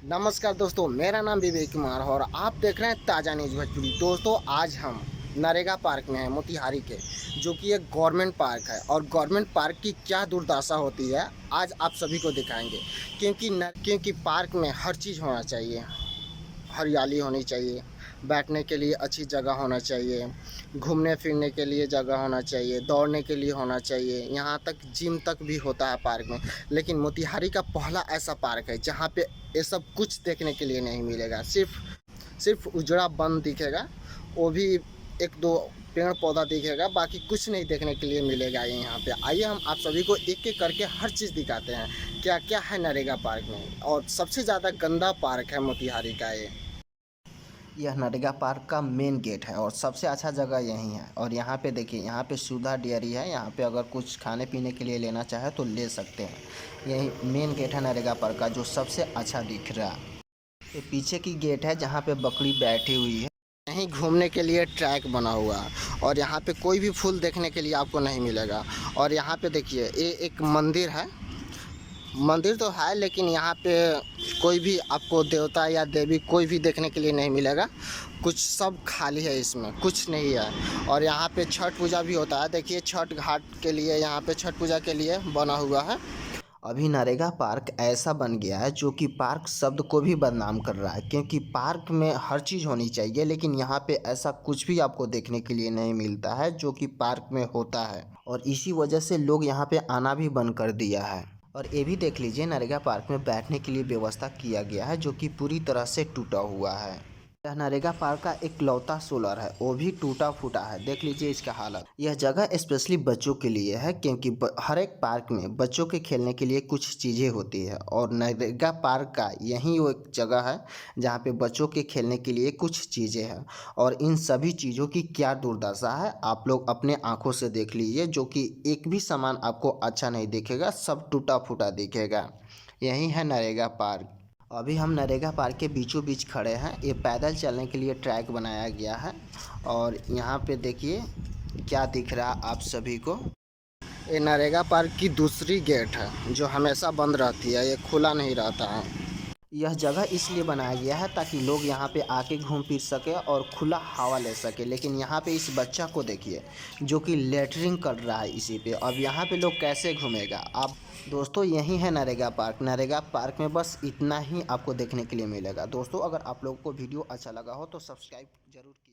नमस्कार दोस्तों, मेरा नाम विवेक कुमार है और आप देख रहे हैं ताज़ा न्यूज़ भोजपुरी। दोस्तों, आज हम नरेगा पार्क में हैं मोतिहारी के, जो कि एक गवर्नमेंट पार्क है। और गवर्नमेंट पार्क की क्या दुर्दशा होती है आज आप सभी को दिखाएंगे। क्योंकि पार्क में हर चीज़ होना चाहिए। हरियाली होनी चाहिए, बैठने के लिए अच्छी जगह होना चाहिए, घूमने फिरने के लिए जगह होना चाहिए, दौड़ने के लिए होना चाहिए, यहाँ तक जिम तक भी होता है पार्क में। लेकिन मोतिहारी का पहला ऐसा पार्क है जहाँ पे ये सब कुछ देखने के लिए नहीं मिलेगा। सिर्फ उजड़ा वन दिखेगा, वो भी एक दो पेड़ पौधा दिखेगा, बाकी कुछ नहीं देखने के लिए मिलेगा यहाँ पे। आइए हम आप सभी को एक एक करके हर चीज़ दिखाते हैं क्या क्या है नरेगा पार्क में। और सबसे ज़्यादा गंदा पार्क है मोतिहारी का यह नरेगा पार्क का मेन गेट है और सबसे अच्छा जगह यही है। और यहाँ पे देखिए, यहाँ पे सुधा डेयरी है। यहाँ पे अगर कुछ खाने पीने के लिए लेना चाहे तो ले सकते हैं। यही मेन गेट है नरेगा पार्क का, जो सबसे अच्छा दिख रहा है। ये पीछे की गेट है जहाँ पे बकरी बैठी हुई है। यहीं घूमने के लिए ट्रैक बना हुआ है और यहाँ पे कोई भी फूल देखने के लिए आपको नहीं मिलेगा। और यहाँ पे देखिए, ये एक मंदिर है। मंदिर तो है लेकिन यहाँ पे कोई भी आपको देवता या देवी कोई भी देखने के लिए नहीं मिलेगा। कुछ सब खाली है, इसमें कुछ नहीं है। और यहाँ पे छठ पूजा भी होता है। देखिए, छठ घाट के लिए यहाँ पे छठ पूजा के लिए बना हुआ है। अभी नरेगा पार्क ऐसा बन गया है जो कि पार्क शब्द को भी बदनाम कर रहा है, क्योंकि पार्क में हर चीज़ होनी चाहिए लेकिन यहाँ पे ऐसा कुछ भी आपको देखने के लिए नहीं मिलता है जो कि पार्क में होता है। और इसी वजह से लोग यहाँ पे आना भी बंद कर दिया है। और ये भी देख लीजिए, नरेगा पार्क में बैठने के लिए व्यवस्था किया गया है जो कि पूरी तरह से टूटा हुआ है। यह नरेगा पार्क का एक लौता सोलर है, वो भी टूटा फूटा है। देख लीजिए इसका हालत। यह जगह स्पेशली बच्चों के लिए है, क्योंकि हर एक पार्क में बच्चों के खेलने के लिए कुछ चीज़ें होती है। और नरेगा पार्क का यही वो एक जगह है जहाँ पे बच्चों के खेलने के लिए कुछ चीज़ें हैं। और इन सभी चीज़ों की क्या दुर्दशा है आप लोग अपने आंखों से देख लीजिए, जो कि एक भी सामान आपको अच्छा नहीं दिखेगा, सब टूटा फूटा दिखेगा। यही है नरेगा पार्क। अभी हम नरेगा पार्क के बीचों बीच खड़े हैं। ये पैदल चलने के लिए ट्रैक बनाया गया है। और यहाँ पे देखिए क्या दिख रहा है आप सभी को। ये नरेगा पार्क की दूसरी गेट है जो हमेशा बंद रहती है, ये खुला नहीं रहता है। यह जगह इसलिए बनाया गया है ताकि लोग यहाँ पे आके घूम फिर सके और खुला हवा ले सके। लेकिन यहाँ पे इस बच्चा को देखिए जो कि लेटरिंग कर रहा है इसी पे। अब यहाँ पे लोग कैसे घूमेगा। अब दोस्तों, यही है नरेगा पार्क। नरेगा पार्क में बस इतना ही आपको देखने के लिए मिलेगा। दोस्तों, अगर आप लोगों को वीडियो अच्छा लगा हो तो सब्सक्राइब जरूर कीजिए।